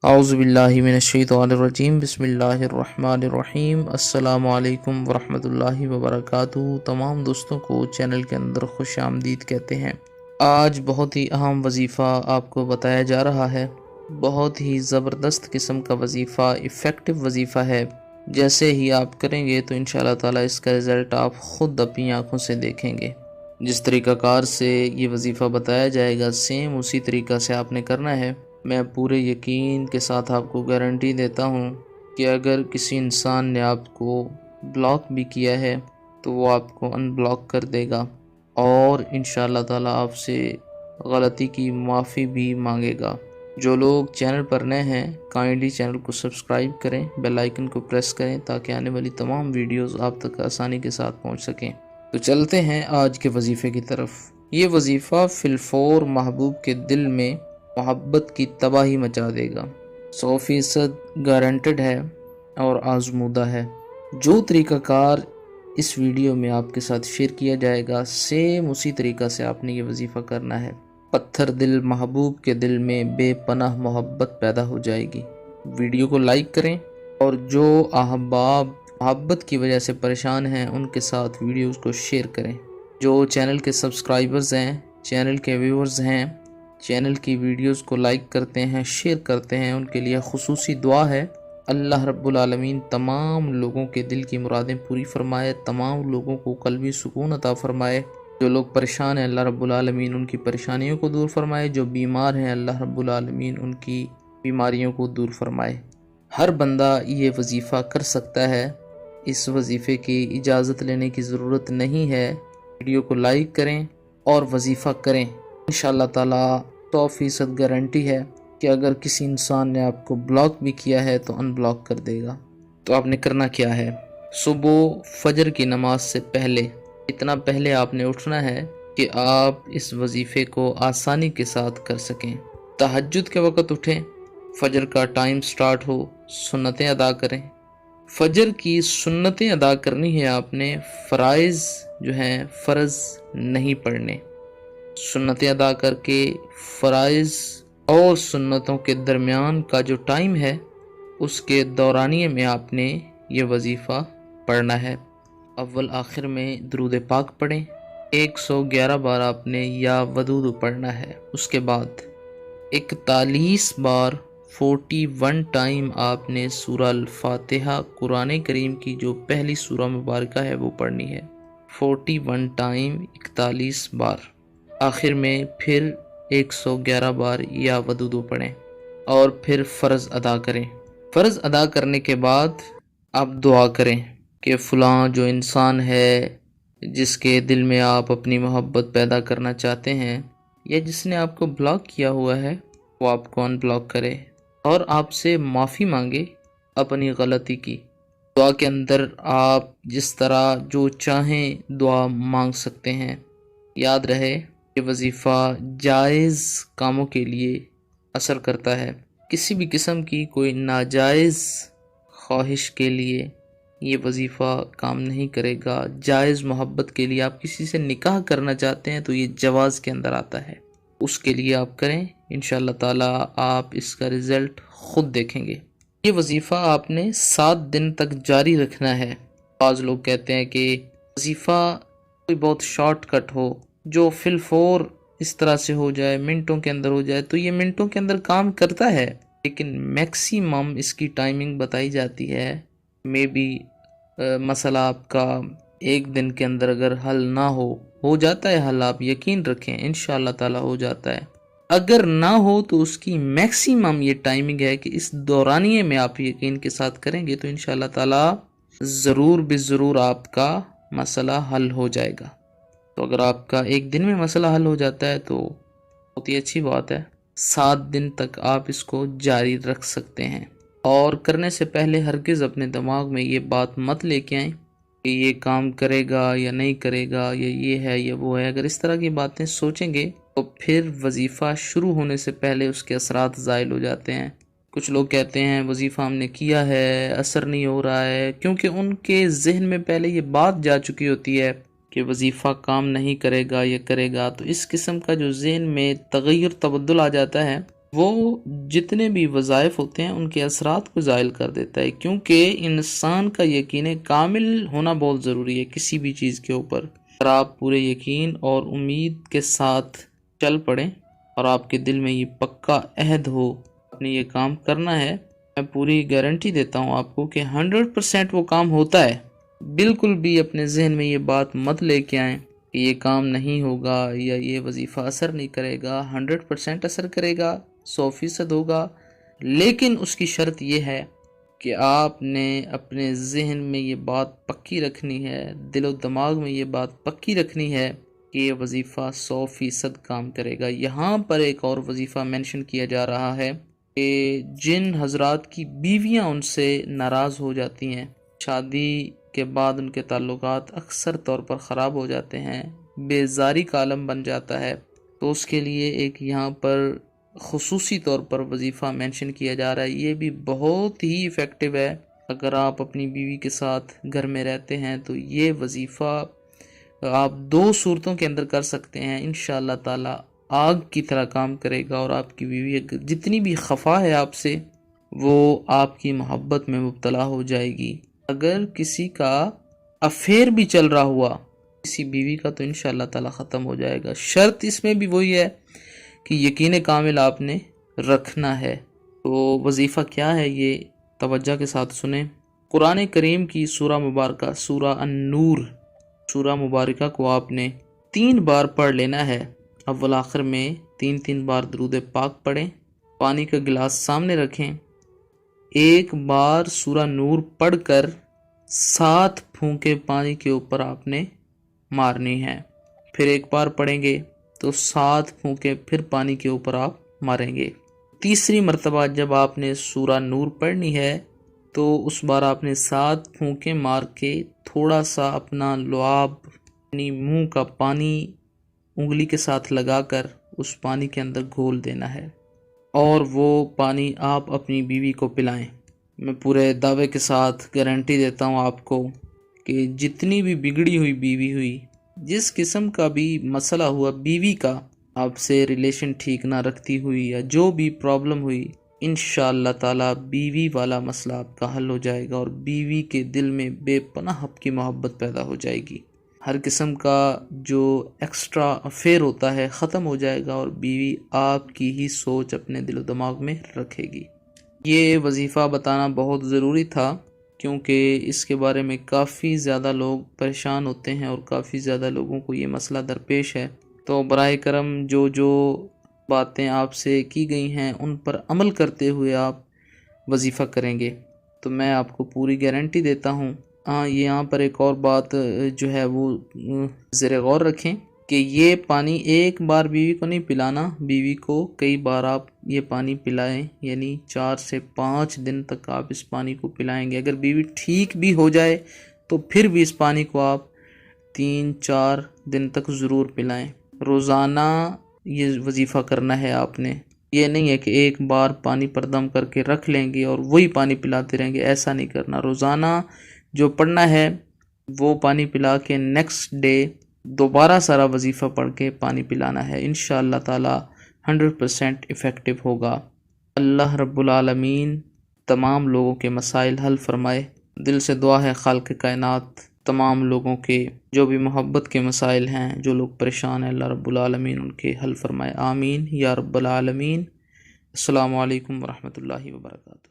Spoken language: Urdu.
اعوذ باللہ من الشیطان الرجیم، بسم اللہ الرحمن الرحیم۔ السلام علیکم ورحمۃ اللہ وبرکاتہ۔ تمام دوستوں کو چینل کے اندر خوش آمدید کہتے ہیں۔ آج بہت ہی اہم وظیفہ آپ کو بتایا جا رہا ہے، بہت ہی زبردست قسم کا وظیفہ، ایفیکٹو وظیفہ ہے۔ جیسے ہی آپ کریں گے تو انشاءاللہ تعالی اس کا رزلٹ آپ خود اپنی آنکھوں سے دیکھیں گے۔ جس طریقہ کار سے یہ وظیفہ بتایا جائے گا، سیم اسی طریقہ سے آپ نے کرنا ہے۔ میں پورے یقین کے ساتھ آپ کو گارنٹی دیتا ہوں کہ اگر کسی انسان نے آپ کو بلاک بھی کیا ہے تو وہ آپ کو ان بلاک کر دے گا، اور انشاءاللہ تعالی آپ سے غلطی کی معافی بھی مانگے گا۔ جو لوگ چینل پر نئے ہیں، کائنڈلی چینل کو سبسکرائب کریں، بیل آئیکن کو پریس کریں تاکہ آنے والی تمام ویڈیوز آپ تک آسانی کے ساتھ پہنچ سکیں۔ تو چلتے ہیں آج کے وظیفے کی طرف۔ یہ وظیفہ فی الفور محبوب کے دل میں محبت کی تباہی مچا دے گا، 100% گارنٹڈ ہے اور آزمودہ ہے۔ جو طریقہ کار اس ویڈیو میں آپ کے ساتھ شیئر کیا جائے گا، سیم اسی طریقہ سے آپ نے یہ وظیفہ کرنا ہے۔ پتھر دل محبوب کے دل میں بے پناہ محبت پیدا ہو جائے گی۔ ویڈیو کو لائک کریں، اور جو احباب محبت کی وجہ سے پریشان ہیں ان کے ساتھ ویڈیوز کو شیئر کریں۔ جو چینل کے سبسکرائبرز ہیں، چینل کے ویورز ہیں، چینل کی ویڈیوز کو لائک کرتے ہیں، شیئر کرتے ہیں، ان کے لیے خصوصی دعا ہے۔ اللہ رب العالمین تمام لوگوں کے دل کی مرادیں پوری فرمائے، تمام لوگوں کو قلبی سکون عطا فرمائے۔ جو لوگ پریشان ہیں اللہ رب العالمین ان کی پریشانیوں کو دور فرمائے، جو بیمار ہیں اللہ رب العالمین ان کی بیماریوں کو دور فرمائے۔ ہر بندہ یہ وظیفہ کر سکتا ہے، اس وظیفے کی اجازت لینے کی ضرورت نہیں ہے۔ ویڈیو کو لائک کریں اور وظیفہ کریں۔ انشاءاللہ تعالی 100% گارنٹی ہے کہ اگر کسی انسان نے آپ کو بلاک بھی کیا ہے تو ان بلاک کر دے گا۔ تو آپ نے کرنا کیا ہے؟ صبح فجر کی نماز سے پہلے، اتنا پہلے آپ نے اٹھنا ہے کہ آپ اس وظیفے کو آسانی کے ساتھ کر سکیں۔ تہجد کے وقت اٹھیں، فجر کا ٹائم سٹارٹ ہو، سنتیں ادا کریں۔ فجر کی سنتیں ادا کرنی ہے آپ نے، فرائض جو ہیں فرض نہیں پڑھنے۔ سنتیں ادا کر کے فرائض اور سنتوں کے درمیان کا جو ٹائم ہے اس کے دورانیے میں آپ نے یہ وظیفہ پڑھنا ہے۔ اول آخر میں درود پاک پڑھیں، 111 بار آپ نے یا ودود پڑھنا ہے۔ اس کے بعد 41 بار 41 ٹائم آپ نے سورہ الفاتحہ، قرآن کریم کی جو پہلی سورہ مبارکہ ہے وہ پڑھنی ہے، 41 ٹائم 41 بار۔ آخر میں پھر 111 بار یا ودود پڑھیں اور پھر فرض ادا کریں۔ فرض ادا کرنے کے بعد آپ دعا کریں کہ فلاں جو انسان ہے جس کے دل میں آپ اپنی محبت پیدا کرنا چاہتے ہیں، یا جس نے آپ کو بلاک کیا ہوا ہے، وہ آپ کو ان بلاک کرے اور آپ سے معافی مانگے اپنی غلطی کی۔ دعا کے اندر آپ جس طرح جو چاہیں دعا مانگ سکتے ہیں۔ یاد رہے یہ وظیفہ جائز کاموں کے لیے اثر کرتا ہے، کسی بھی قسم کی کوئی ناجائز خواہش کے لیے یہ وظیفہ کام نہیں کرے گا۔ جائز محبت کے لیے آپ کسی سے نکاح کرنا چاہتے ہیں تو یہ جواز کے اندر آتا ہے، اس کے لیے آپ کریں، انشاءاللہ تعالی آپ اس کا رزلٹ خود دیکھیں گے۔ یہ وظیفہ آپ نے 7 دن تک جاری رکھنا ہے۔ بعض لوگ کہتے ہیں کہ وظیفہ کوئی بہت شارٹ کٹ ہو جو فی الفور اس طرح سے ہو جائے، منٹوں کے اندر ہو جائے، تو یہ منٹوں کے اندر کام کرتا ہے، لیکن میکسیمم اس کی ٹائمنگ بتائی جاتی ہے۔ مے بی مسئلہ آپ کا 1 دن کے اندر اگر حل نہ ہو جاتا ہے حل، آپ یقین رکھیں انشاءاللہ تعالی ہو جاتا ہے۔ اگر نہ ہو تو اس کی میکسیمم یہ ٹائمنگ ہے کہ اس دورانیے میں آپ یقین کے ساتھ کریں گے تو انشاءاللہ تعالی ضرور بضرور آپ کا مسئلہ حل ہو جائے گا۔ تو اگر آپ کا 1 دن میں مسئلہ حل ہو جاتا ہے تو بہت ہی اچھی بات ہے۔ 7 دن تک آپ اس کو جاری رکھ سکتے ہیں، اور کرنے سے پہلے ہرگز اپنے دماغ میں یہ بات مت لے کے آئیں کہ یہ کام کرے گا یا نہیں کرے گا، یا یہ ہے یا وہ ہے۔ اگر اس طرح کی باتیں سوچیں گے تو پھر وظیفہ شروع ہونے سے پہلے اس کے اثرات زائل ہو جاتے ہیں۔ کچھ لوگ کہتے ہیں وظیفہ ہم نے کیا ہے، اثر نہیں ہو رہا ہے، کیونکہ ان کے ذہن میں پہلے یہ بات جا چکی ہوتی ہے کہ وظیفہ کام نہیں کرے گا یا کرے گا، تو اس قسم کا جو ذہن میں تغیر تبدل آ جاتا ہے وہ جتنے بھی وظائف ہوتے ہیں ان کے اثرات کو زائل کر دیتا ہے، کیونکہ انسان کا یقین کامل ہونا بہت ضروری ہے کسی بھی چیز کے اوپر۔ اگر آپ پورے یقین اور امید کے ساتھ چل پڑیں اور آپ کے دل میں یہ پکا عہد ہو آپ نے یہ کام کرنا ہے، میں پوری گارنٹی دیتا ہوں آپ کو کہ 100% وہ کام ہوتا ہے۔ بالکل بھی اپنے ذہن میں یہ بات مت لے کے آئیں کہ یہ کام نہیں ہوگا یا یہ وظیفہ اثر نہیں کرے گا۔ 100% اثر کرے گا، 100% ہوگا، لیکن اس کی شرط یہ ہے کہ آپ نے اپنے ذہن میں یہ بات پکی رکھنی ہے، دل و دماغ میں یہ بات پکی رکھنی ہے کہ یہ وظیفہ 100% کام کرے گا۔ یہاں پر ایک اور وظیفہ مینشن کیا جا رہا ہے کہ جن حضرات کی بیویاں ان سے ناراض ہو جاتی ہیں، شادی کے بعد ان کے تعلقات اکثر طور پر خراب ہو جاتے ہیں، بیزاری کا عالم بن جاتا ہے، تو اس کے لیے ایک یہاں پر خصوصی طور پر وظیفہ مینشن کیا جا رہا ہے۔ یہ بھی بہت ہی ایفیکٹو ہے۔ اگر آپ اپنی بیوی کے ساتھ گھر میں رہتے ہیں تو یہ وظیفہ آپ 2 صورتوں کے اندر کر سکتے ہیں، انشاءاللہ تعالی آگ کی طرح کام کرے گا، اور آپ کی بیوی جتنی بھی خفا ہے آپ سے وہ آپ کی محبت میں مبتلا ہو جائے گی۔ اگر کسی کا افیئر بھی چل رہا ہوا کسی بیوی کا تو انشاءاللہ تعالی ختم ہو جائے گا۔ شرط اس میں بھی وہی ہے کہ یقین کامل آپ نے رکھنا ہے۔ تو وظیفہ کیا ہے یہ توجہ کے ساتھ سنیں۔ قرآن کریم کی سورہ مبارکہ سورہ النور، سورہ مبارکہ کو آپ نے 3 بار پڑھ لینا ہے۔ اول آخر میں 3 بار درود پاک پڑھیں، پانی کا گلاس سامنے رکھیں، ایک بار سورہ نور پڑھ کر 7 پھونکے پانی کے اوپر آپ نے مارنی ہے، پھر ایک بار پڑھیں گے تو 7 پھونکے پھر پانی کے اوپر آپ ماریں گے۔ تیسری مرتبہ جب آپ نے سورہ نور پڑھنی ہے تو اس بار آپ نے 7 پھونکے مار کے تھوڑا سا اپنا لعاب یعنی منہ کا پانی انگلی کے ساتھ لگا کر اس پانی کے اندر گھول دینا ہے، اور وہ پانی آپ اپنی بیوی کو پلائیں۔ میں پورے دعوے کے ساتھ گارنٹی دیتا ہوں آپ کو کہ جتنی بھی بگڑی ہوئی بیوی ہوئی، جس قسم کا بھی مسئلہ ہوا بیوی کا، آپ سے ریلیشن ٹھیک نہ رکھتی ہوئی یا جو بھی پرابلم ہوئی، انشاءاللہ تعالی بیوی والا مسئلہ آپ کا حل ہو جائے گا، اور بیوی کے دل میں بے پناہ آپ کی محبت پیدا ہو جائے گی۔ ہر قسم کا جو ایکسٹرا افیئر ہوتا ہے ختم ہو جائے گا، اور بیوی آپ کی ہی سوچ اپنے دل و دماغ میں رکھے گی۔ یہ وظیفہ بتانا بہت ضروری تھا، کیونکہ اس کے بارے میں کافی زیادہ لوگ پریشان ہوتے ہیں اور کافی زیادہ لوگوں کو یہ مسئلہ درپیش ہے۔ تو براہ کرم جو باتیں آپ سے کی گئی ہیں ان پر عمل کرتے ہوئے آپ وظیفہ کریں گے تو میں آپ کو پوری گارنٹی دیتا ہوں۔ یہاں پر ایک اور بات جو ہے وہ زیر غور رکھیں کہ یہ پانی ایک بار بیوی کو نہیں پلانا، بیوی کو کئی بار آپ یہ پانی پلائیں، یعنی 4 سے 5 دن تک آپ اس پانی کو پلائیں گے۔ اگر بیوی ٹھیک بھی ہو جائے تو پھر بھی اس پانی کو آپ 3-4 دن تک ضرور پلائیں۔ روزانہ یہ وظیفہ کرنا ہے آپ نے، یہ نہیں ہے کہ ایک بار پانی پر دم کر کے رکھ لیں گے اور وہی پانی پلاتے رہیں گے، ایسا نہیں کرنا۔ روزانہ جو پڑھنا ہے وہ پانی پلا کے نیکسٹ ڈے دوبارہ سارا وظیفہ پڑھ کے پانی پلانا ہے، انشاءاللہ تعالی 100% ایفیکٹو ہوگا۔ اللہ رب العالمین تمام لوگوں کے مسائل حل فرمائے۔ دل سے دعا ہے خالق کائنات تمام لوگوں کے جو بھی محبت کے مسائل ہیں، جو لوگ پریشان ہیں، اللہ رب العالمین ان کے حل فرمائے، آمین یا رب العالمین۔ السلام علیکم ورحمۃ اللہ وبرکاتہ۔